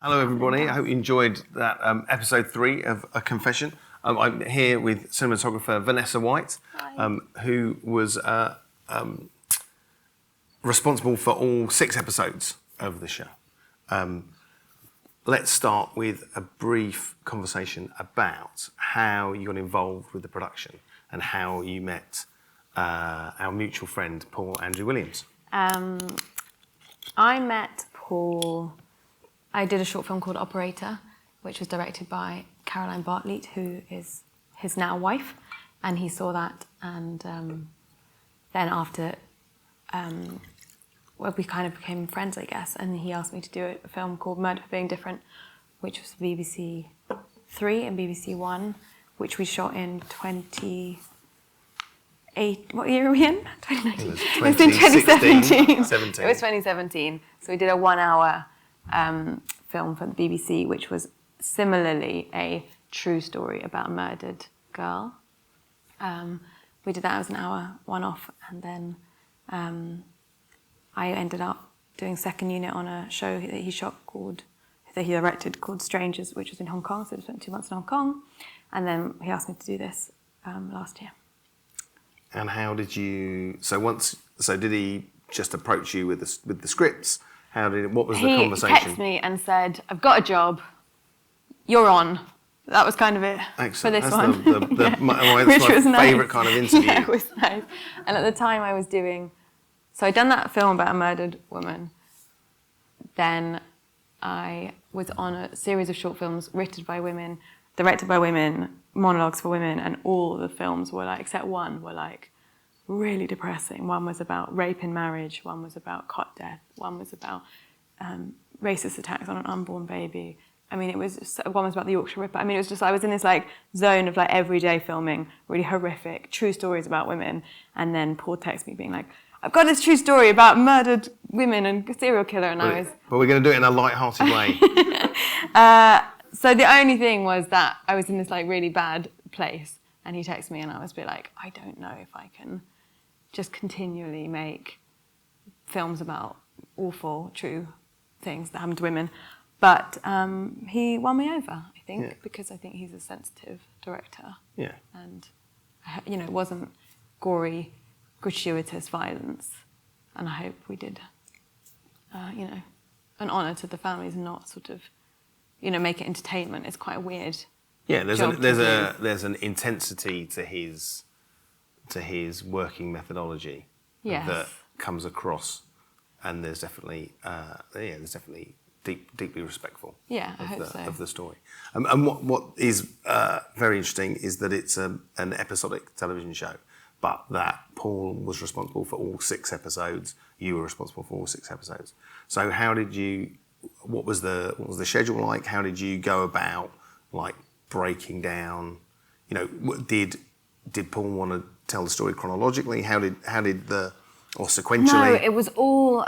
Hello everybody, I hope you enjoyed that episode 3 of A Confession. I'm here with cinematographer Vanessa Whyte, who was responsible for all 6 episodes of the show. Let's start with a brief conversation about how you got involved with the production and how you met our mutual friend Paul Andrew Williams. I met Paul. I did a short film called Operator, which was directed by Caroline Bartlett, who is his now wife, and he saw that, and then after, we kind of became friends, I guess, and he asked me to do a film called Murder for Being Different, which was BBC 3 and BBC 1, which we shot in what year are we in? 2019. It was in 2017. 17. It was 2017. So we did a 1-hour film for the BBC, which was similarly a true story about a murdered girl. We did that as an hour one-off, and then I ended up doing second unit on a show that he directed called Strangers, which was in Hong Kong. So I spent 2 months in Hong Kong, and then he asked me to do this last year. And how did you? So did he just approach you with the scripts? What was the conversation? He texted me and said, "I've got a job. You're on." That was kind of it. Excellent. For this That's one. That's my nice. favourite kind of interview. Yeah, it was nice. And at the time I was so I'd done that film about a murdered woman. Then I was on a series of short films written by women, directed by women, monologues for women, and all the films were except one, were really depressing. One was about rape in marriage, one was about cot death, one was about racist attacks on an unborn baby. I mean, one was about the Yorkshire Ripper. I mean, it was just, I was in this zone of everyday filming, really horrific, true stories about women. And then Paul texted me being like, "I've got this true story about murdered women and a serial killer," and But we're going to do it in a light-hearted way. So the only thing was that I was in this really bad place, and he texted me, and I was a bit I don't know if I can just continually make films about awful, true things that happen to women. But he won me over, I think, because I think he's a sensitive director. Yeah. And, it wasn't gory, gratuitous violence. And I hope we did, an honour to the families and not sort of, make it entertainment. It's quite a weird. Yeah, there's an intensity to his working methodology that comes across, and there's definitely deeply respectful. Yeah, I hope so. Of the story. And what is very interesting is that it's an episodic television show, but that Paul was responsible for all 6 episodes. You were responsible for all 6 episodes. So how did you? What was the schedule like? How did you go about breaking down? Did Paul want to tell the story chronologically? How did or sequentially? No, it was all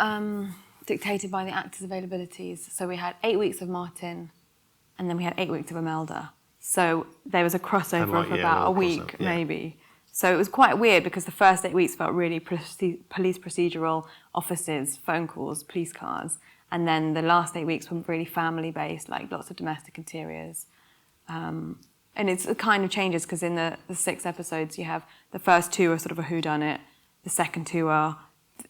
dictated by the actors' availabilities. So we had 8 weeks of Martin, and then we had 8 weeks of Imelda. So there was a crossover of about a week, maybe. So it was quite weird because the first 8 weeks felt really police procedural, offices, phone calls, police cars. And then the last 8 weeks were really family-based, lots of domestic interiors. And it kind of changes because in the 6 episodes you have the first 2 are sort of a whodunit, the second 2 are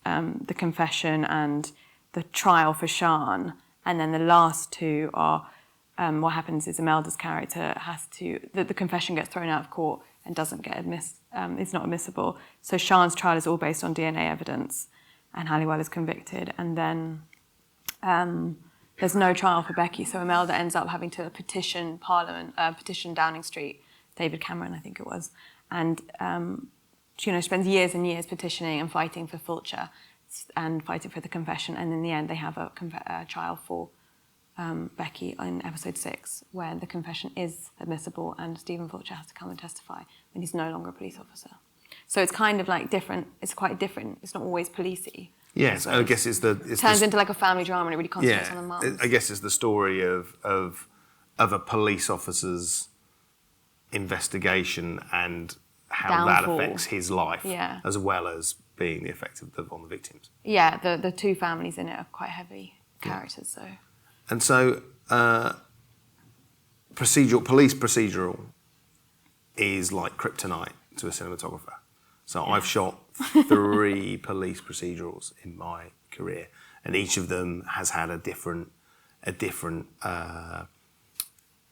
the confession and the trial for Sian, and then the last 2 are what happens is Imelda's character the confession gets thrown out of court and doesn't get it's not admissible. So Sian's trial is all based on DNA evidence, and Halliwell is convicted, and then there's no trial for Becky, so Imelda ends up having to petition Parliament, petition Downing Street, David Cameron, I think it was, and she spends years and years petitioning and fighting for Fulcher and fighting for the confession, and in the end they have a trial for Becky in episode 6, where the confession is admissible and Stephen Fulcher has to come and testify when he's no longer a police officer. So it's kind of different. It's quite different. It's not always policey. Yes, I guess it turns into a family drama, and it really concentrates on the mums. I guess it's the story of a police officer's investigation and how that affects his life, as well as being the effect on the victims. Yeah, the 2 families in it are quite heavy characters. So. And so police procedural is like kryptonite to a cinematographer. So I've shot 3 police procedurals in my career, and each of them has had a different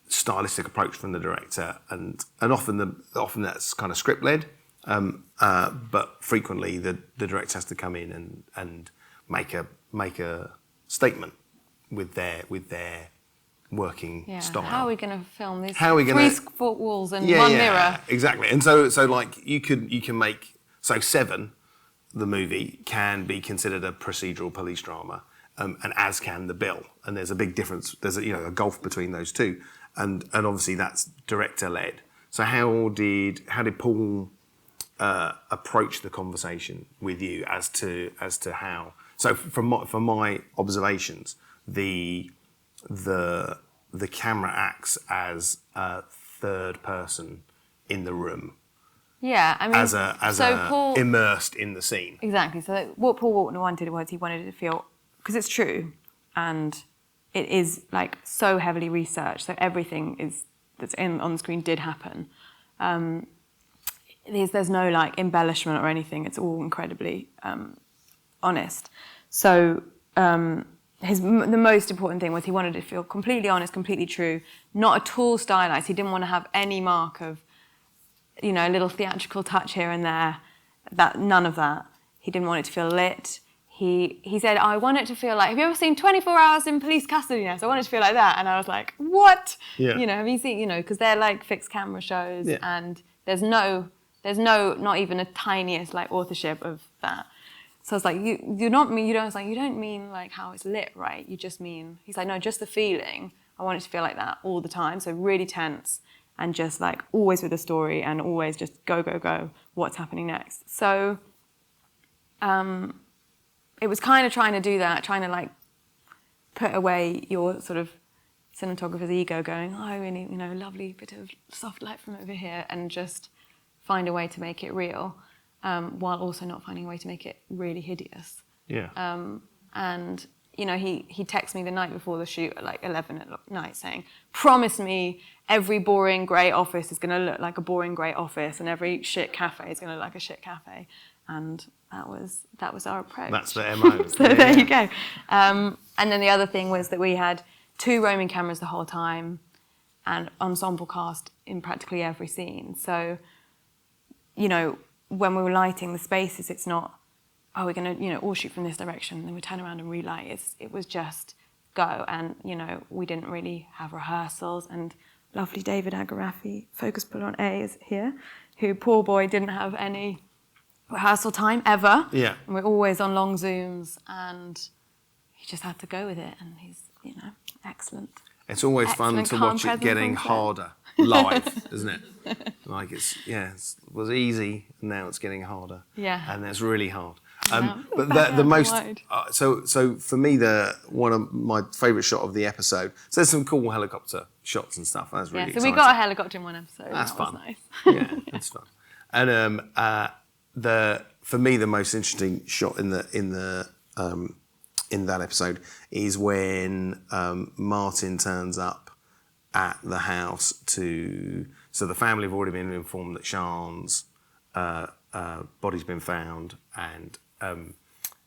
stylistic approach from the director, and often that's kind of script led, but frequently the director has to come in and make a statement with their working style. How are we going to film these 3 walls and 1 mirror? Exactly. And so like you can make 7, the movie can be considered a procedural police drama, and as can The Bill. And there's a big difference. There's a gulf between those two, and obviously that's director led. So how did Paul approach the conversation with you as to how? So from my observations, the camera acts as a third person in the room. Yeah, I mean, Paul, immersed in the scene. Exactly. So what Paul wanted was he wanted it to feel, because it's true, and it is like so heavily researched. So everything that's on the screen did happen. There's no like embellishment or anything. It's all incredibly honest. So the most important thing was he wanted it to feel completely honest, completely true, not at all stylized. He didn't want to have any mark of, a little theatrical touch here and there. None of that. He didn't want it to feel lit. He said, I want it to feel like, have you ever seen 24 Hours in Police Custody now? So I want it to feel like that. And I was like, what? Yeah. Have you seen, because they're like fixed camera shows, and there's no, not even a tiniest like authorship of that. So I was like, you don't mean like how it's lit, right? You just mean, he's like, no, just the feeling. I want it to feel like that all the time. So really tense and just like always with the story and always just go, go, go. What's happening next? So it was kind of trying to do that, trying to like put away your sort of cinematographer's ego going, oh, really, lovely bit of soft light from over here, and just find a way to make it real. While also not finding a way to make it really hideous. Yeah. And he texted me the night before the shoot at like 11 at night saying, promise me every boring grey office is going to look like a boring grey office, and every shit cafe is going to look like a shit cafe. And that was our approach. That's the MO. So there you go. And then the other thing was that we had 2 roaming cameras the whole time, and ensemble cast in practically every scene. So, when we were lighting the spaces, it's not, we're going to, all shoot from this direction, and then we turn around and relight. It was just go. And, we didn't really have rehearsals. And lovely David Agarafi, focus puller on A, is here, who, poor boy, didn't have any rehearsal time ever. Yeah. And we're always on long Zooms, and he just had to go with it. And he's, excellent. It's always fun to watch it getting harder live, isn't it? Like it was easy, and now it's getting harder. Yeah. And it's really hard. But the most so for me, one of my favourite shot of the episode. So there's some cool helicopter shots and stuff. That's really exciting. We got a helicopter in one episode. That's fun. Was nice. Yeah, that's fun. And for me, the most interesting shot in that episode is when Martin turns up at the house so the family have already been informed that Sian's body's been found, and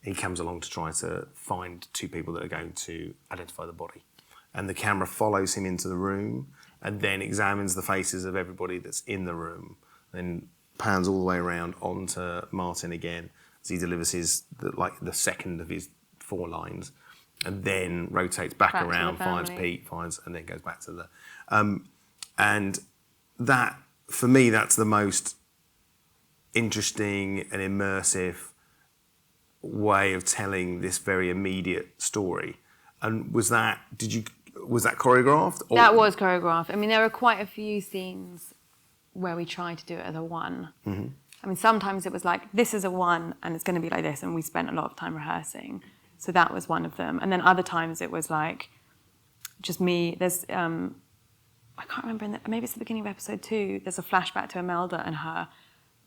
he comes along to try to find 2 people that are going to identify the body. And the camera follows him into the room and then examines the faces of everybody that's in the room, then pans all the way around onto Martin again as he delivers the second of his 4 lines, and then rotates back around, finds Pete, and then goes back to the... and that, for me, that's the most interesting and immersive way of telling this very immediate story. And was that choreographed? Or? That was choreographed. I mean, there were quite a few scenes where we tried to do it as a 1. Mm-hmm. I mean, sometimes it was like, this is a 1 and it's going to be like this, and we spent a lot of time rehearsing. So that was one of them. And then other times it was like just me. There's, I can't remember, maybe it's the beginning of episode 2, there's a flashback to Imelda and her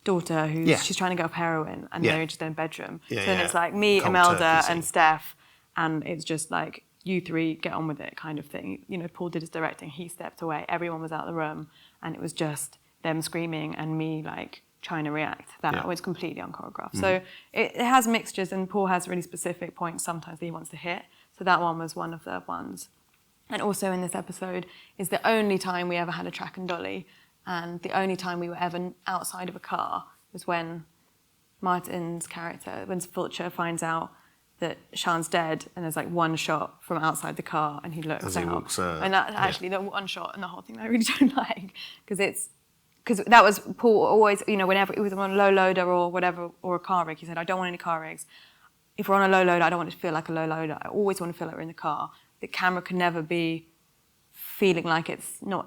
daughter she's trying to get off heroin, and they're just in a bedroom. So then it's like me, Imelda and Steph, and it's just like you three get on with it kind of thing. You know, Paul did his directing, he stepped away, everyone was out of the room, and it was just them screaming and me like trying to react. That was completely unchoreographed. So it has mixtures, and Paul has really specific points sometimes that he wants to hit. So that one was one of the ones. And also in this episode is the only time we ever had a track and dolly, and the only time we were ever outside of a car was when Martin's character, when Fulcher finds out that Sean's dead, and there's like one shot from outside the car, and he looks out. Walks, and that actually, the one shot and the whole thing I really don't like, because that was Paul always, you know, whenever it was on a low loader or whatever, or a car rig, he said, I don't want any car rigs. If we're on a low loader, I don't want it to feel like a low loader. I always want to feel like we're in the car. The camera can never be feeling like it's not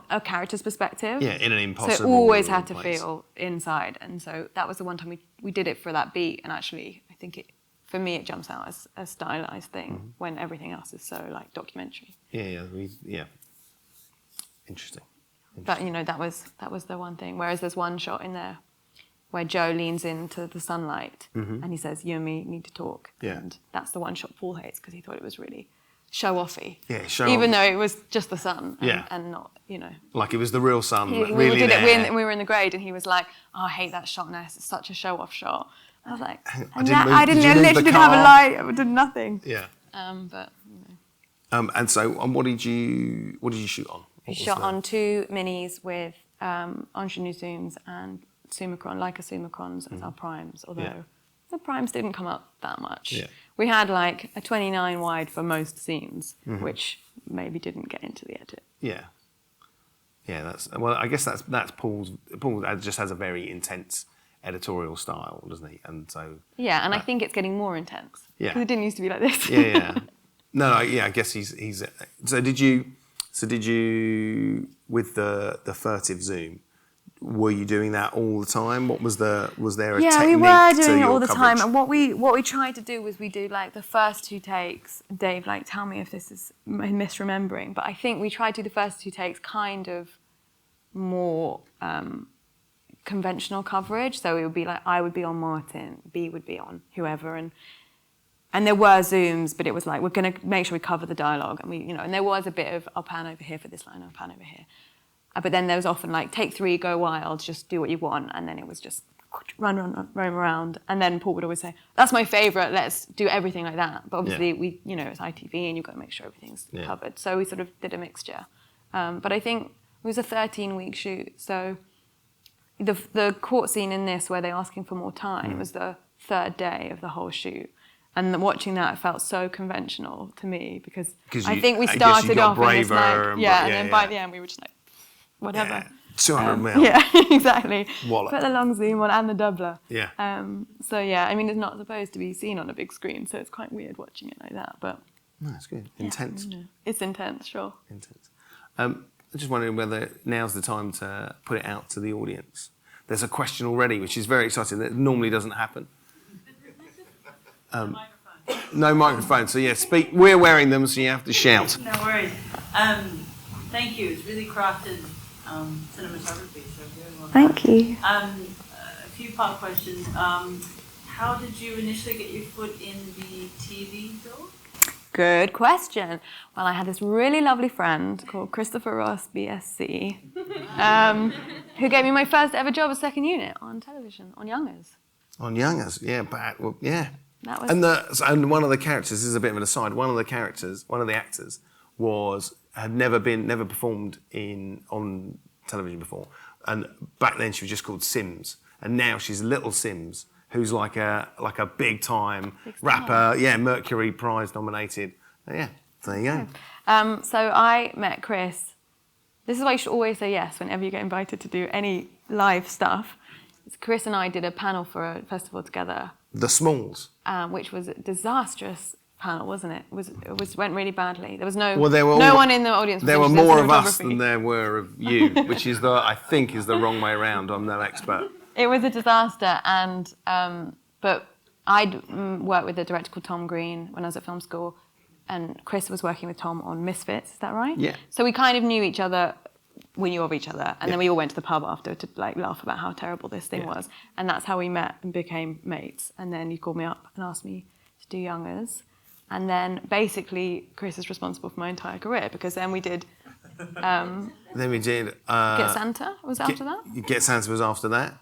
a character's perspective. Yeah, in an impossible So it always had to place. feel inside. And so that was the one time we did it for that beat. And actually, I think for me, it jumps out as a stylized thing when everything else is so like documentary. Yeah. Interesting. But you know, that was the one thing. Whereas there's one shot in there where Joe leans into the sunlight and he says, "You and me need to talk." Yeah. And that's the one shot Paul hates because he thought it was really show-offy. Yeah, even though it was just the sun and, Yeah. and not, you know. Like it was the real sun. We really did there. it. We were in the grade, and he was like, "Oh, I hate that shot now. It's such a show-off shot." I was like, I literally didn't have a light. I did nothing. Yeah. But you know. And so, what did you shoot on? We shot on 2 minis with ingenue zooms and Leica Summicrons as our primes, although the primes didn't come up that much. Yeah. We had like a 29 wide for most scenes, which maybe didn't get into the edit. Yeah. Yeah, I guess that's Paul's. Paul just has a very intense editorial style, doesn't he? And so. Yeah, and I think it's getting more intense. Yeah. Because it didn't used to be like this. Yeah. No, I guess he's. So did you with the furtive zoom? Were you doing that all the time? Was there a technique? Yeah, we were doing it all the coverage? time. And what we tried to do was we do like the first 2 takes. Dave, like, tell me if this is misremembering, but I think we tried to do the first 2 takes kind of more conventional coverage. So it would be like I would be on Martin, B would be on whoever, and there were zooms, but it was like we're going to make sure we cover the dialogue, and and there was a bit of I'll pan over here for this line, I'll pan over here. But then there was often like, take 3, go wild, just do what you want. And then it was just run around. And then Paul would always say, that's my favourite, let's do everything like that. But obviously, it's ITV and you've got to make sure everything's covered. So we sort of did a mixture. But I think it was a 13-week shoot. So the court scene in this where they're asking for more time was the 3rd day of the whole shoot. And watching that felt so conventional to me because I think we started off and it's like, and then by the end we were just like, whatever. Yeah. 200 mil. Yeah, exactly. Wallop. Put the long zoom on and the doubler. Yeah. So yeah, I mean, it's not supposed to be seen on a big screen, so it's quite weird watching it like that. But no, it's good. Intense. It's intense, sure. Intense. I'm just wondering whether now's the time to put it out to the audience. There's a question already, which is very exciting. That normally doesn't happen. No microphone. So yeah, speak. We're wearing them, so you have to shout. No worries. Thank you. It's really crafted cinematography. So very well. Thank you. A few part questions. How did you initially get your foot in the TV field? Good question. Well, I had this really lovely friend called Christopher Ross BSC, who gave me my first ever job as second unit on television on Youngers. On Youngers, yeah. That was and one of the characters, this is a bit of an aside, one of the actors had never performed on television before. And back then she was just called Sims. And now she's Little Sims, who's like a big time rapper, Mercury Prize nominated. Yeah, there you go. So I met Chris. This is why you should always say yes whenever you get invited to do any live stuff. Chris and I did a panel for a festival together. The Smalls. Which was a disastrous panel, wasn't it? It went really badly. There was no one in the audience. There were more of us than there were of you, which is I think is the wrong way around. I'm no expert. It was a disaster, and but I'd worked with a director called Tom Green when I was at film school, and Chris was working with Tom on Misfits. Is that right? Yeah. So we kind of knew each other. We knew of each other, and then we all went to the pub after to like laugh about how terrible this thing was, and that's how we met and became mates. And then you called me up and asked me to do Youngers, And then basically Chris is responsible for my entire career, because then we did... then we did... Get Santa was after that? Get Santa was after that.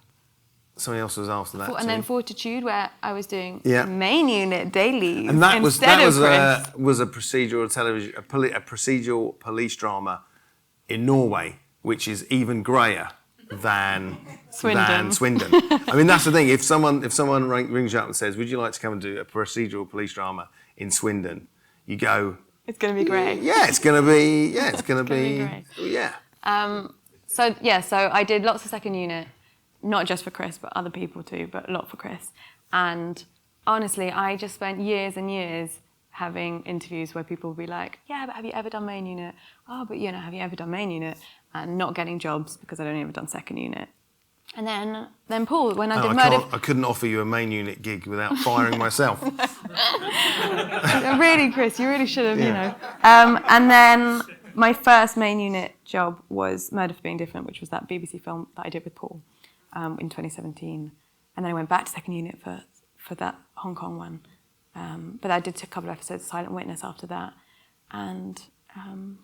Something else was after that And then Fortitude, where I was doing yeah. main unit daily. And that was a procedural television, a procedural police drama in Norway, which is even greyer than Swindon. I mean, that's the thing. If someone rings you up and says, "Would you like to come and do a procedural police drama in Swindon?" You go, "It's going to be great." Yeah, it's going to be. Yeah, it's going to be. Great. Yeah. So I did lots of second unit. Not just for Chris, but other people too, but a lot for Chris. And honestly, I just spent years and years having interviews where people would be like, "Yeah, but have you ever done main unit? Oh, but have you ever done main unit?" And not getting jobs because I'd only ever done second unit. And then Paul, when I did Murder... I couldn't offer you a main unit gig without firing myself. Really, Chris, you really should have, And then my first main unit job was Murder for Being Different, which was that BBC film that I did with Paul. In 2017, and then I went back to second unit for that Hong Kong one, but I did a couple of episodes of Silent Witness after that, and and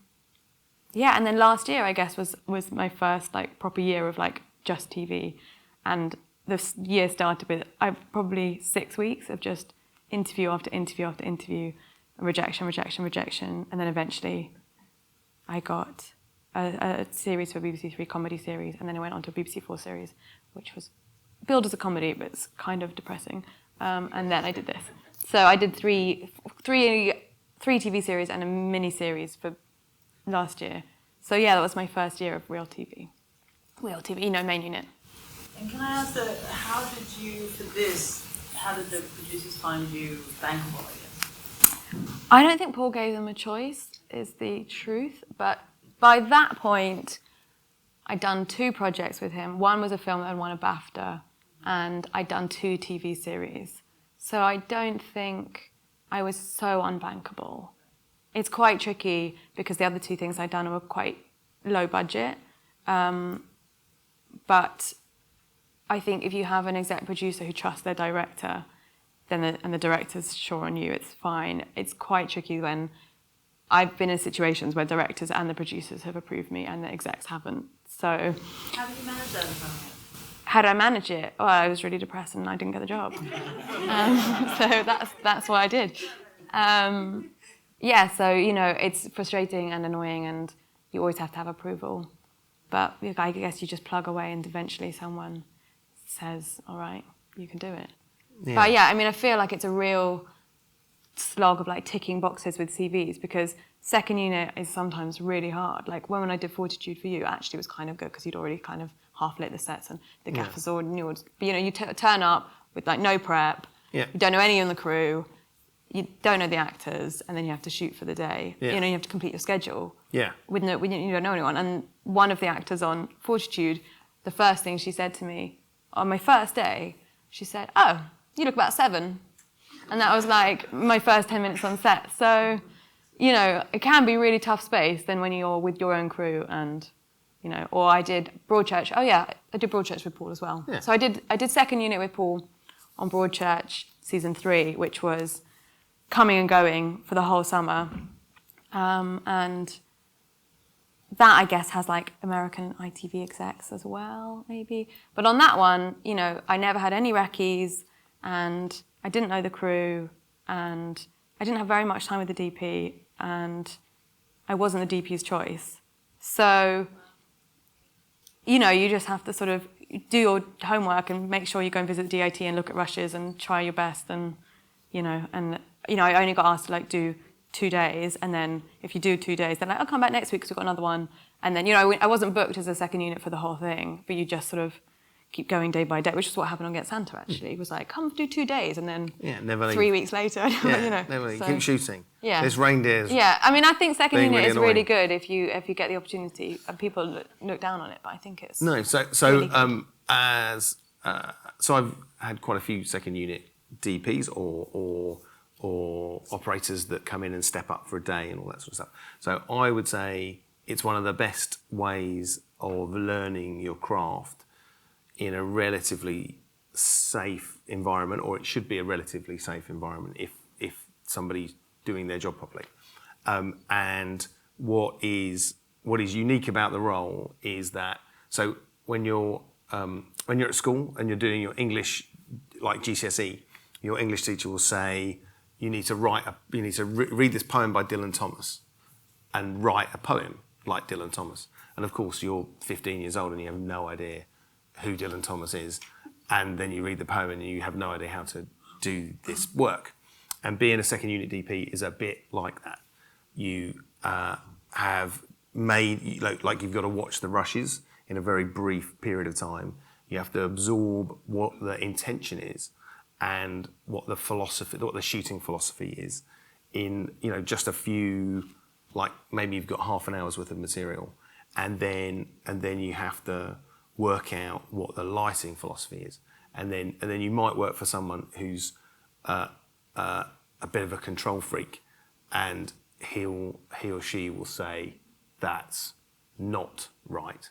then last year I guess was my first proper year of just TV, and this year started with probably 6 weeks of just interview after interview after interview, rejection, and then eventually I got a series for BBC Three, comedy series, and then I went on to a BBC Four series, which was billed as a comedy, but it's kind of depressing. And then I did this. So I did three TV series and a mini series for last year. So yeah, that was my first year of real TV. Real TV, main unit. And can I ask, how did the producers find you bankable, I guess? I don't think Paul gave them a choice, is the truth, but by that point, I'd done 2 projects with him. One was a film that had won a BAFTA, and I'd done 2 TV series. So I don't think I was so unbankable. It's quite tricky because the other 2 things I'd done were quite low budget. But I think if you have an exec producer who trusts their director, and the director's sure on you, it's fine. It's quite tricky when I've been in situations where directors and the producers have approved me and the execs haven't. So how did you manage that? How did I manage it? Well, I was really depressed and I didn't get the job. So that's what I did. So it's frustrating and annoying, and you always have to have approval. But I guess you just plug away, and eventually someone says, "All right, you can do it." Yeah. But I feel like it's a real slog of ticking boxes with CVs, because second unit is sometimes really hard. When I did Fortitude for You, actually it was kind of good because you'd already kind of half lit the sets and the gaffers already knew. But you turn up with no prep. Yeah. You don't know any on the crew. You don't know the actors, and then you have to shoot for the day. Yeah. You have to complete your schedule. Yeah. When you don't know anyone. And one of the actors on Fortitude, the first thing she said to me on my first day, she said, "Oh, you look about 7." And that was my first 10 minutes on set. So, it can be really tough space then when you're with your own crew and, or I did Broadchurch. Oh yeah, I did Broadchurch with Paul as well. Yeah. So I did second unit with Paul on Broadchurch season 3, which was coming and going for the whole summer. And that, I guess, has American ITV execs as well, maybe. But on that one, I never had any recce's, and I didn't know the crew, and I didn't have very much time with the DP, and I wasn't the DP's choice. So, you just have to sort of do your homework and make sure you go and visit the DIT and look at rushes and try your best, and, I only got asked to do 2 days, and then if you do 2 days, then I'll come back next week because we've got another one. And then, I wasn't booked as a second unit for the whole thing, but you just sort of keep going day by day, which is what happened on Get Santa, actually. It was come do 2 days, and then 3 weeks later, keep shooting. Yeah. There's reindeers. Yeah, I think second unit is really good if you get the opportunity, and people look down on it, but I think it's really so I've had quite a few second unit DPs or operators that come in and step up for a day and all that sort of stuff. So I would say it's one of the best ways of learning your craft in a relatively safe environment, or it should be a relatively safe environment if somebody doing their job properly. And what is unique about the role is that, so when you're at school and you're doing your English, like GCSE, your English teacher will say, you need to read this poem by Dylan Thomas and write a poem like Dylan Thomas. And of course, you're 15 years old and you have no idea who Dylan Thomas is. And then you read the poem and you have no idea how to do this work. And being a second unit DP is a bit like that. You have made, like you've got to watch the rushes in a very brief period of time. You have to absorb what the intention is and what the philosophy, what the shooting philosophy is in, just a few, like maybe you've got half an hour's worth of material, and then you have to work out what the lighting philosophy is, and then you might work for someone who's a bit of a control freak, and he or she will say that's not right.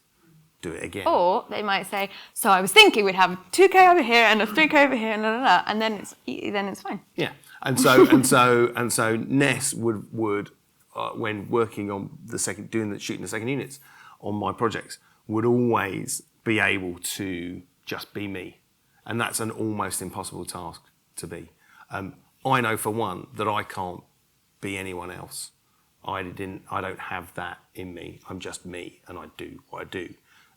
Do it again. Or they might say, so I was thinking we'd have 2K over here and a 3K over here and blah, blah, blah, and then it's fine. Yeah, and so Ness would when working on shooting the second units on my projects, would always be able to just be me, and that's an almost impossible task to be. I know for one that I can't be anyone else. I don't have that in me. I'm just me, and I do what I do.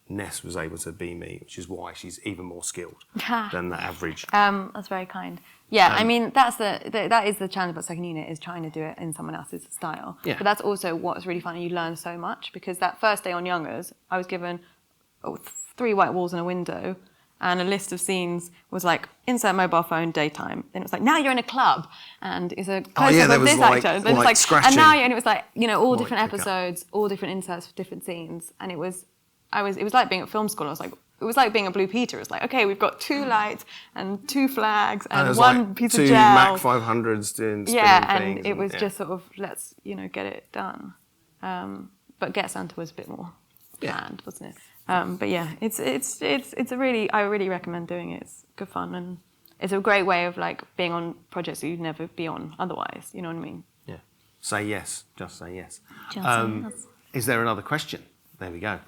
Ness was able to be me, which is why she's even more skilled than the average. That's very kind. Yeah, I mean, that is the challenge about second unit, is trying to do it in someone else's style. Yeah. But that's also what's really fun, and you learn so much, because that first day on Youngers, I was given 3 white walls and a window, and a list of scenes was like, insert mobile phone, daytime. Then it was like, now you're in a club, and it's a close-up of this actor. Then it's like, scratching. And now it was like, all different episodes, all different inserts for different scenes, and it was like being at film school. It was like being a Blue Peter. It was like, okay, we've got 2 lights and 2 flags and one piece of gel. 2 Mac 500s doing spinning things. And it was just sort of, let's, get it done. But Get Santa was a bit more planned, wasn't it? But yeah, it's a really, I really recommend doing it. It's good fun, and it's a great way of like being on projects that you'd never be on otherwise. You know what I mean? Yeah. Say yes. Just say yes. Just say yes. Is there another question? There we go.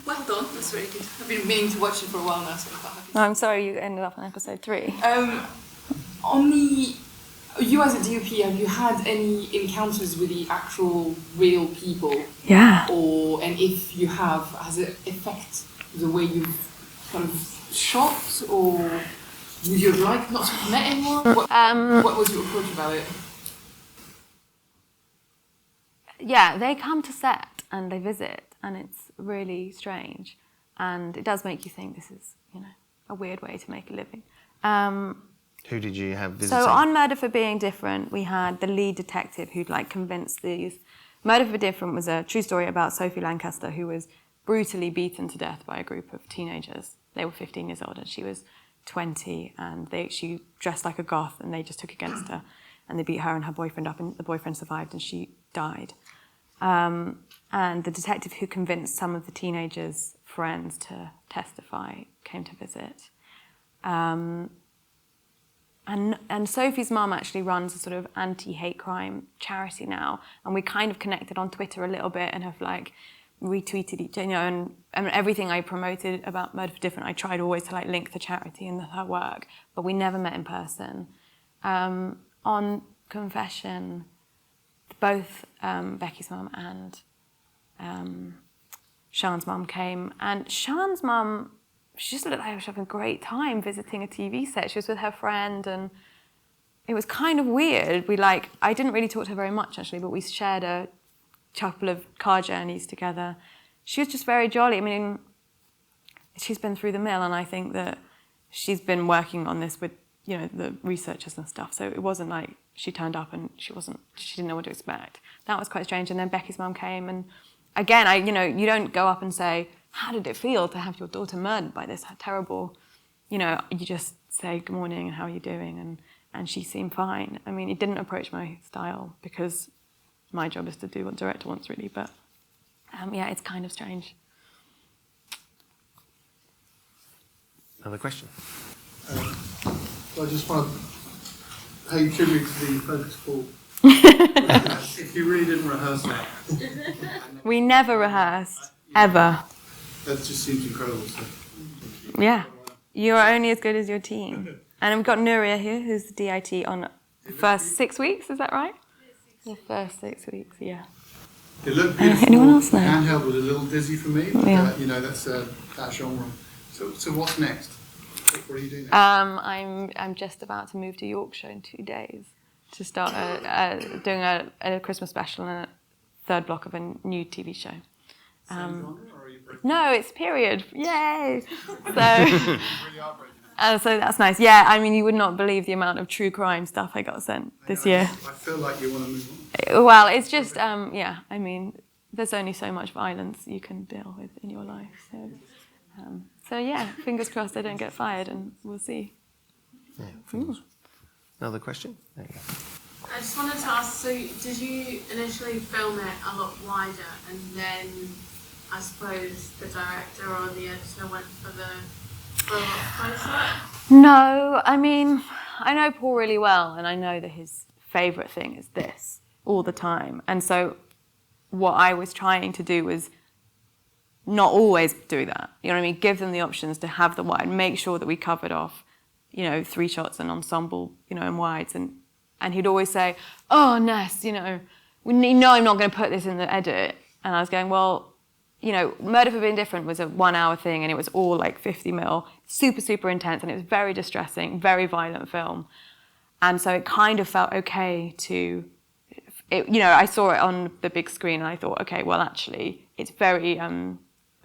Well done, that's very good. I've been meaning to watch it for a while now, so I'm quite happy. I'm sorry you ended up on episode 3. You as a DOP, have you had any encounters with the actual real people? Yeah. And if you have, has it affected the way you've kind of shot, or would you like not to have met anyone? What was your approach about it? Yeah, they come to set and they visit, and it's really strange, and it does make you think this is, a weird way to make a living. Who did you have visiting? So on Murder for Being Different, we had the lead detective who'd convinced these. Murder for Different was a true story about Sophie Lancaster, who was brutally beaten to death by a group of teenagers. They were 15 years old and she was 20, and she dressed like a goth, and they just took against her, and they beat her and her boyfriend up, and the boyfriend survived and she died. And the detective who convinced some of the teenagers' friends to testify came to visit. And Sophie's mum actually runs a sort of anti-hate crime charity now, and we kind of connected on Twitter a little bit and have retweeted each other, and everything I promoted about Murder for Different, I tried always to link the charity and her work, but we never met in person. On Confession, both Becky's mum and Sian's mum came, and Sian's mum, she just looked like she was having a great time visiting a TV set. She was with her friend, and it was kind of weird. I didn't really talk to her very much actually, but we shared a couple of car journeys together. She was just very jolly. I mean, she's been through the mill, and I think that she's been working on this with, the researchers and stuff. So it wasn't like she turned up and she didn't know what to expect. That was quite strange. And then Becky's mum came, and again, you don't go up and say, how did it feel to have your daughter murdered by this terrible, you just say, good morning, and how are you doing? And she seemed fine. I mean, it didn't approach my style, because my job is to do what the director wants, really. But yeah, it's kind of strange. Another question? I just want to pay tribute to the focus group If you really didn't rehearse that. We never rehearsed, ever. That just seems incredible. So. Yeah. You're only as good as your team. And we've got Nuria here, who's the DIT on the first 6 weeks, is that right? The first 6 weeks, yeah. It looked beautiful. Anyone else know? Handheld was a little dizzy for me. Yeah. You know, that's that genre. So what's next? What are you doing next? I'm just about to move to Yorkshire in 2 days to start doing a Christmas special and a third block of a new TV show. Same genre, or are you breaking? No, it's period. Yay! So, Really are breaking. so that's nice. Yeah, I mean, you would not believe the amount of true crime stuff I got sent this year. I feel like you want to move on. Well, it's just, yeah, I mean, there's only so much violence you can deal with in your life. So yeah, fingers crossed I don't get fired and we'll see. Yeah, another question? There you go. I just wanted to ask, so did you initially film it a lot wider and then I suppose the director or the editor went for the a lot closer? No, I mean, I know Paul really well and I know that his favourite thing is this all the time. And so what I was trying to do was not always do that. You know what I mean? Give them the options to have the wide, make sure that we covered off, 3 shots and ensemble, and wides. And he'd always say, oh, Ness, I'm not going to put this in the edit. And I was going, well, Murder for Being Different was a 1 hour thing and it was all like 50 mil, super, super intense. And it was very distressing, very violent film. And so it kind of felt okay to, I saw it on the big screen and I thought, okay, well, actually, it's very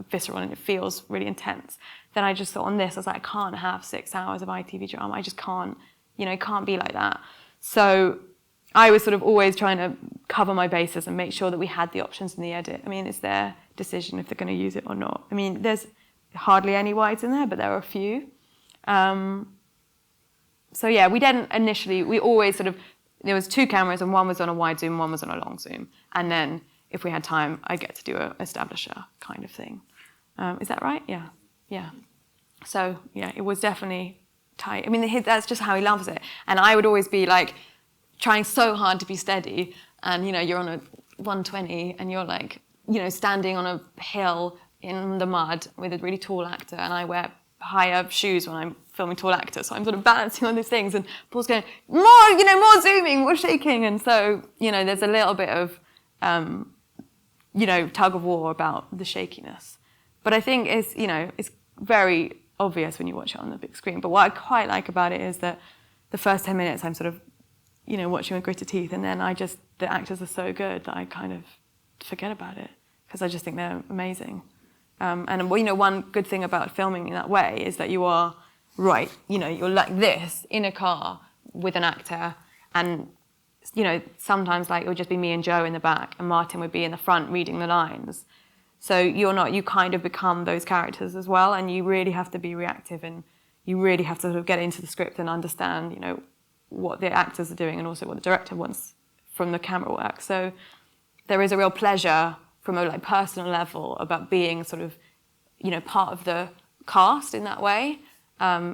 visceral and it feels really intense. Then I just thought on this, I was like, I can't have 6 hours of ITV drama. I just can't, it can't be like that. So I was sort of always trying to cover my bases and make sure that we had the options in the edit. I mean, it's their decision if they're going to use it or not. I mean, there's hardly any wides in there, but there are a few. So yeah, we always there was 2 cameras and one was on a wide zoom, one was on a long zoom. And then if we had time, I get to do an establisher kind of thing. Is that right? Yeah. Yeah. So yeah, it was definitely tight. I mean, that's just how he loves it. And I would always be like trying so hard to be steady. And, you're on a 120 and you're like, standing on a hill in the mud with a really tall actor. And I wear higher shoes when I'm filming tall actors. So I'm sort of balancing on these things. And Paul's going, more zooming, more shaking. And so, there's a little bit of, tug of war about the shakiness. But I think it's very obvious when you watch it on the big screen. But what I quite like about it is that the first 10 minutes I'm sort of, watching with gritted teeth, and then the actors are so good that I kind of forget about it because I just think they're amazing. And one good thing about filming in that way is that you are right, you're like this in a car with an actor, and sometimes like it would just be me and Joe in the back, and Martin would be in the front reading the lines. So you kind of become those characters as well, and you really have to be reactive, and you really have to sort of get into the script and understand, what the actors are doing and also what the director wants from the camera work. So there is a real pleasure from a personal level about being sort of, part of the cast in that way,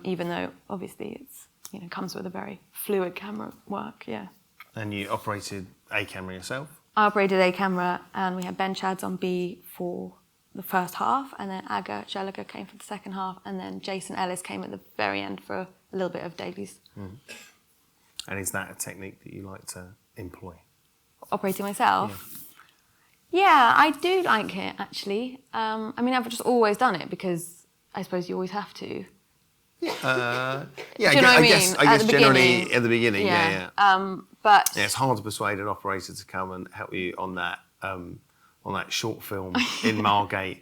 even though obviously it's, comes with a very fluid camera work, yeah. And you operated a camera yourself? I operated a camera and we had Ben Chads on B for the first half, and then Aga Jalaga came for the second half, and then Jason Ellis came at the very end for a little bit of dailies. Mm. And is that a technique that you like to employ? Operating myself? Yeah, I do like it, actually. I've just always done it because I suppose you always have to. Yeah, I guess generally at the beginning, yeah. But it's hard to persuade an operator to come and help you on that short film in Margate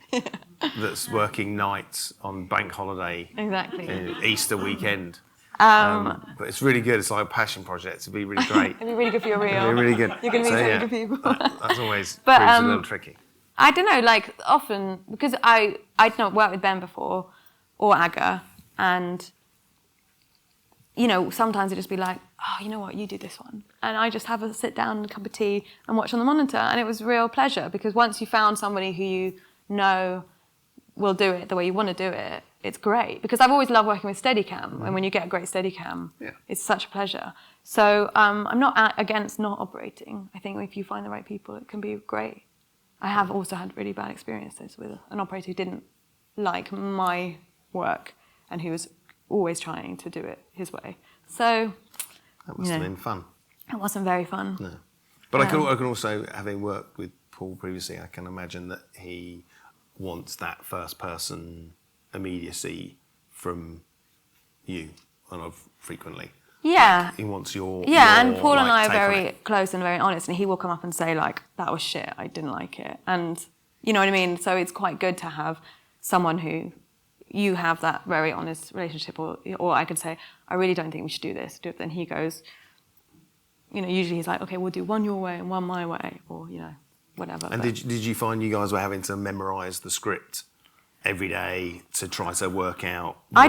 that's working nights on bank holiday, exactly, Easter weekend. But it's really good. It's like a passion project. It'd be really great. It'd be really good for your reel. It'd be really good. You're going to meet some good people. That's always but, proves a little tricky. I don't know, often, because I'd not worked with Ben before, or Aga, and, sometimes it'd just be like, oh, you know what, you do this one. And I just have a sit down, a cup of tea, and watch on the monitor. And it was real pleasure, because once you found somebody who will do it the way you want to do it, it's great because I've always loved working with Steadicam, and when you get a great Steadicam, it's such a pleasure. So I'm not against not operating. I think if you find the right people, it can be great. I have also had really bad experiences with an operator who didn't like my work and who was always trying to do it his way. So that must have been fun. It wasn't very fun. No. But I can also, having worked with Paul previously, I can imagine that he wants that first person immediacy from you kind of frequently. Yeah. He wants your and Paul and I are very close and very honest, and he will come up and say, like, that was shit, I didn't like it. And you know what I mean? So it's quite good to have someone who you have that very honest relationship, or I could say, I really don't think we should do this. Then he goes, you know, usually he's like, okay, we'll do one your way and one my way, or, you know, whatever. And did you find you guys were having to memorise the script every day to try to work out I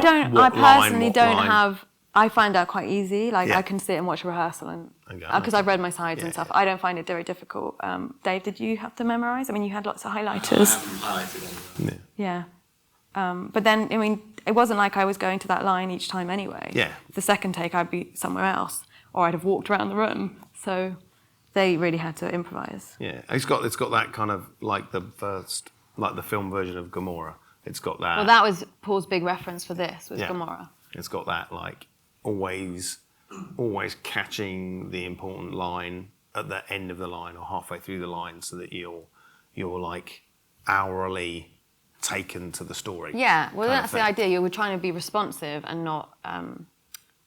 personally don't have... I find that quite easy. Like, I can sit and watch a rehearsal and... Because I've read my sides and stuff. I don't find it very difficult. Dave, did you have to memorise? I mean, you had lots of highlighters. I haven't highlighted anything. Yeah. But then, I mean, it wasn't like I was going to that line each time anyway. Yeah. The second take, I'd be somewhere else, or I'd have walked around the room. So they really had to improvise. Yeah, it's got that kind of like the film version of Gomorrah. It's got that. Well, that was Paul's big reference for this, was Gomorrah. It's got that, like, always catching the important line at the end of the line or halfway through the line, so that you're like hourly taken to the story. Yeah, well, that's the idea. You were trying to be responsive and not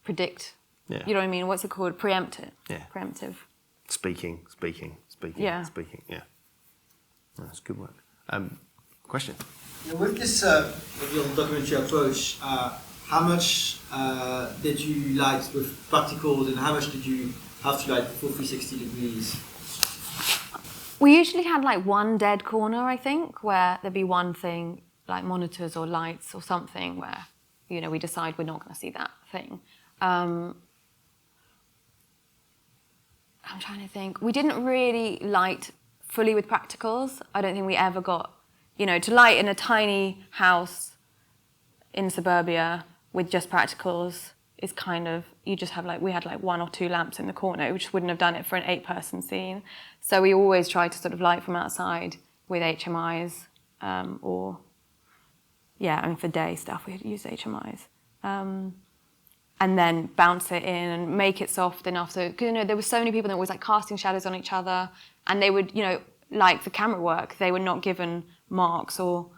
predict. Yeah. You know what I mean? What's it called? Preemptive. Yeah. Preemptive. Speaking. Yeah. Speaking. Yeah. That's good work. Question. Yeah, with this, with your documentary approach, how much did you light with practicals, and how much did you have to light full 360 degrees? We usually had like one dead corner, I think, where there'd be one thing, like monitors or lights or something, where, you know, we decide we're not going to see that thing. I'm trying to think. We didn't really light fully with practicals. I don't think we ever got, you know, to light in a tiny house in suburbia with just practicals is kind of, you just have like, we had like 1 or 2 lamps in the corner, which wouldn't have done it for an 8-person scene. So we always tried to sort of light from outside with HMIs, or, yeah, I mean, for day stuff, we used HMIs. And then bounce it in and make it soft enough. So, because, you know, there were so many people that was like casting shadows on each other, and they would, you know, like the camera work, they were not given marks, or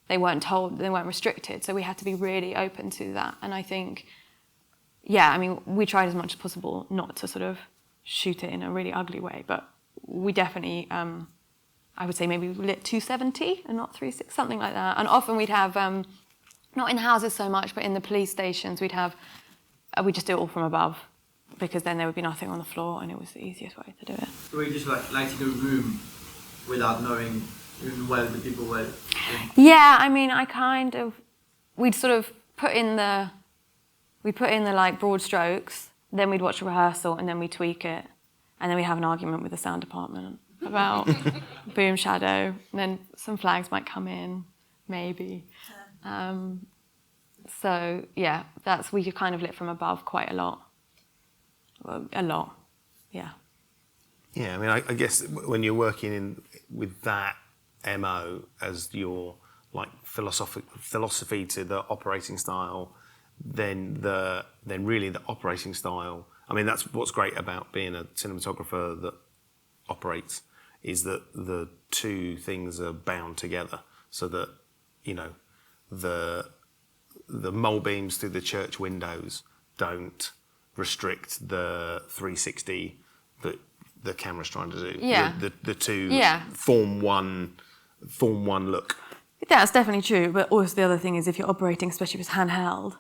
they weren't told, they weren't restricted. So we had to be really open to that. And I think, yeah, I mean, we tried as much as possible not to sort of shoot it in a really ugly way, but we definitely, I would say maybe we lit 270 and not 360, something like that. And often we'd have, not in houses so much, but in the police stations, we'd just do it all from above, because then there would be nothing on the floor, and it was the easiest way to do it. So we just like lighting a room without knowing even where the people were. Yeah, I mean, we'd sort of put in the like broad strokes, then we'd watch a rehearsal, and then we'd tweak it, and then we'd have an argument with the sound department about boom shadow, and then some flags might come in, maybe. So yeah, we kind of lit from above quite a lot. Well, a lot, yeah. Yeah, I mean, I guess when you're working with that MO as your like philosophy to the operating style, then really the operating style. I mean, that's what's great about being a cinematographer that operates, is that the two things are bound together, so that, you know, the mole beams through the church windows don't restrict the 360 that the camera's trying to do. Yeah. The two Yeah. form one look. That's definitely true, but also the other thing is if you're operating, especially if it's handheld,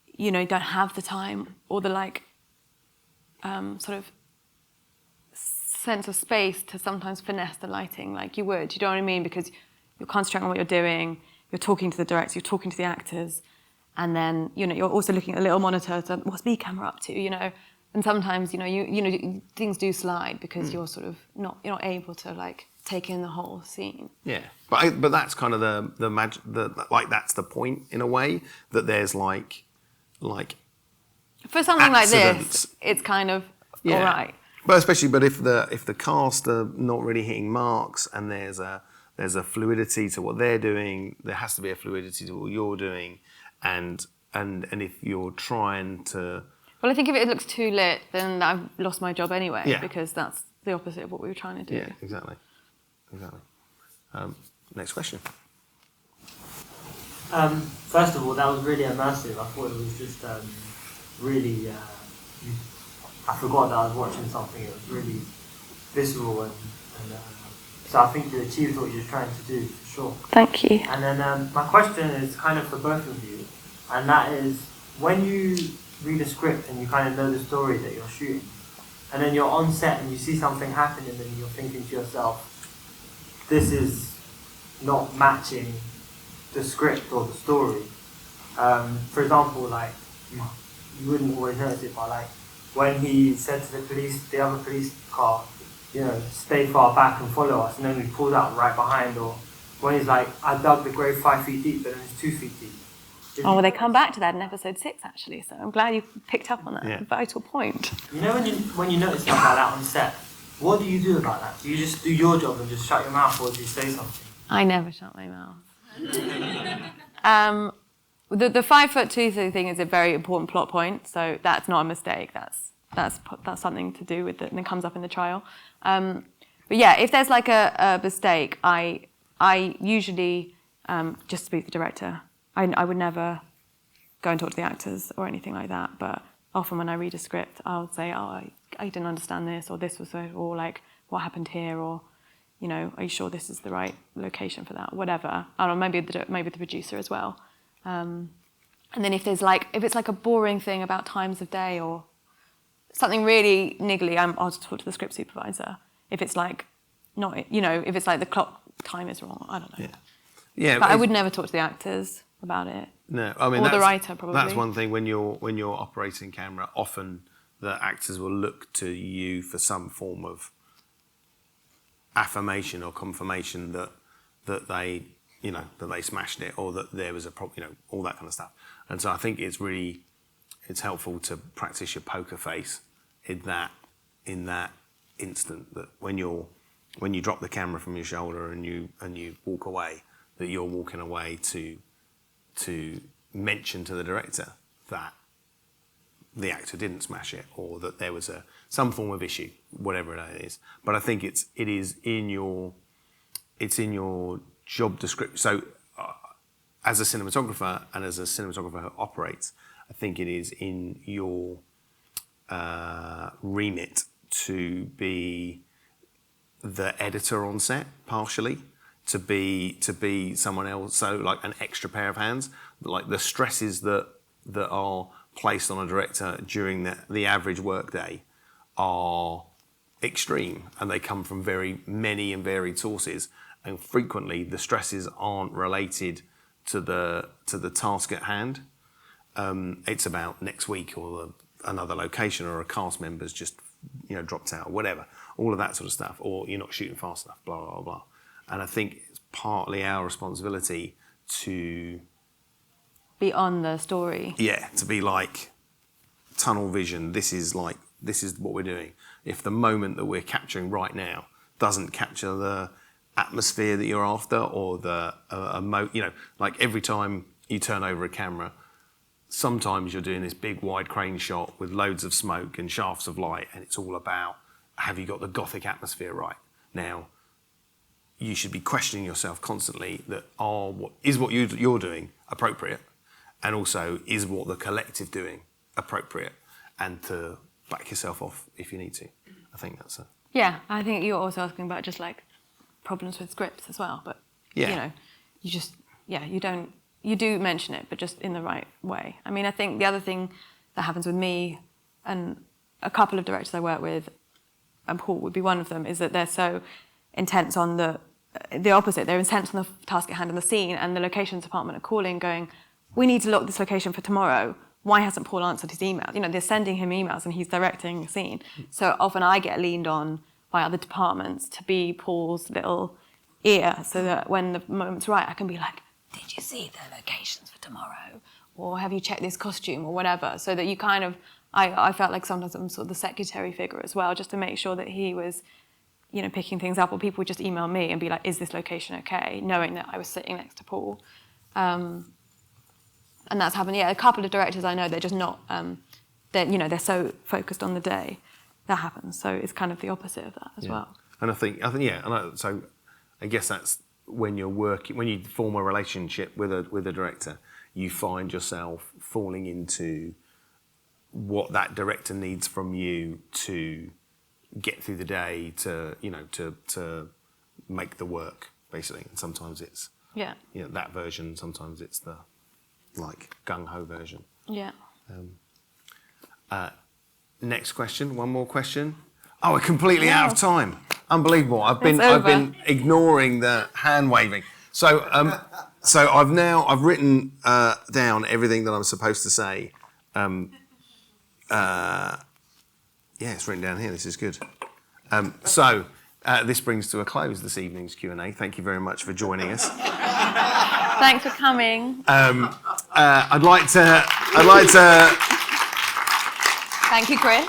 you know, you don't have the time or the like sort of sense of space to sometimes finesse the lighting like you would, you know what I mean? Because you're concentrating on what you're doing, you're talking to the director, you're talking to the actors, and then, you know, you're also looking at a little monitor to what's the camera up to, you know? And sometimes, you know, things do slide because you're sort of you're not able to like take in the whole scene. Yeah, but that's kind of the magic. Like that's the point in a way that there's like for something accidents. like this, it's kind of Yeah. all right. But if the cast are not really hitting marks and there's a fluidity to what they're doing, there has to be a fluidity to what you're doing, and if you're trying to. Well, I think if it looks too lit, then I've lost my job anyway, Yeah. because that's the opposite of what we were trying to do. Yeah, exactly. Next question. First of all, that was really immersive. I thought it was just really. I forgot that I was watching something. It was really visceral, and so I think you achieved what you're trying to do for sure. Thank you. And then my question is kind of for both of you, and that is when you read a script and you kind of know the story that you're shooting, and then you're on set and you see something happening and you're thinking to yourself, this is not matching the script or the story. For example, like you wouldn't always notice it, but like when he said to the other police car, stay far back and follow us, and then we pulled out right behind, or when he's like, I dug the grave 5 feet deep, but then it's 2 feet deep. Oh, well, they come back to that in episode 6, actually, so I'm glad you picked up on that vital point. When you notice stuff like that on set, what do you do about that? Do you just do your job and just shut your mouth, or do you say something? I never shut my mouth. The 5'2" thing is a very important plot point, so that's not a mistake. That's something to do with it, and it comes up in the trial. But yeah, if there's like a mistake, I usually just speak to the director. I would never go and talk to the actors or anything like that, but often when I read a script, I'll say, I didn't understand this, or this was so, or like, what happened here, or, are you sure this is the right location for that, whatever. I don't know, maybe the producer as well. And then if it's like a boring thing about times of day or something really niggly, I'll talk to the script supervisor. If it's like not, if it's like the clock time is wrong, I don't know. Yeah, but I would never talk to the actors about it. No, I mean or the writer probably. That's one thing when you're operating camera. Often the actors will look to you for some form of affirmation or confirmation that they that they smashed it, or that there was a problem, all that kind of stuff. And so I think it's helpful to practice your poker face in that instant, that when you drop the camera from your shoulder and you walk away, that you're walking away to mention to the director that the actor didn't smash it, or that there was some form of issue, whatever it is. But I think it's in your job description. So as a cinematographer and as a cinematographer who operates, I think it is in your remit to be the editor on set, partially, to be someone else, so like an extra pair of hands. Like the stresses that are placed on a director during the average workday are extreme, and they come from very many and varied sources, and frequently the stresses aren't related to the task at hand. It's about next week, or another location, or a cast member's just dropped out, or whatever, all of that sort of stuff, or you're not shooting fast enough, blah blah blah. And I think it's partly our responsibility to be on the story. Yeah, to be like tunnel vision. This is what we're doing. If the moment that we're capturing right now doesn't capture the atmosphere that you're after, or the like every time you turn over a camera, sometimes you're doing this big wide crane shot with loads of smoke and shafts of light, and it's all about, have you got the gothic atmosphere right? Now, you should be questioning yourself constantly that what you're doing appropriate, and also is what the collective doing appropriate, and to back yourself off if you need to. I think that's it. Yeah, I think you're also asking about just like problems with scripts as well, but you do mention it, but just in the right way. I mean, I think the other thing that happens with me and a couple of directors I work with, and Paul would be one of them, is that they're so intense on the opposite. They're intense on the task at hand and the scene, and the locations department are calling, going, we need to lock this location for tomorrow. Why hasn't Paul answered his email? They're sending him emails and he's directing the scene. So often I get leaned on by other departments to be Paul's little ear, so that when the moment's right, I can be like, did you see the locations for tomorrow? Or have you checked this costume or whatever? So that you kind of, I felt like sometimes I'm sort of the secretary figure as well, just to make sure that he was, you know, picking things up, or people would just email me and be like, is this location okay? Knowing that I was sitting next to Paul. And that's happened, yeah. A couple of directors I know, they're just not, they're so focused on the day. That happens. So it's kind of the opposite of that as well. And I think, yeah, so I guess that's when you're working, when you form a relationship with a director, you find yourself falling into what that director needs from you to get through the day, to make the work, basically. And sometimes it's that version, sometimes it's the like gung-ho version. Yeah. Next question, one more question. Oh, we're completely out of time. Unbelievable. I've been ignoring the hand waving. So I've written down everything that I'm supposed to say. It's written down here. This is good. This brings to a close this evening's Q&A. Thank you very much for joining us. Thanks for coming. I'd like to. Thank you, Chris.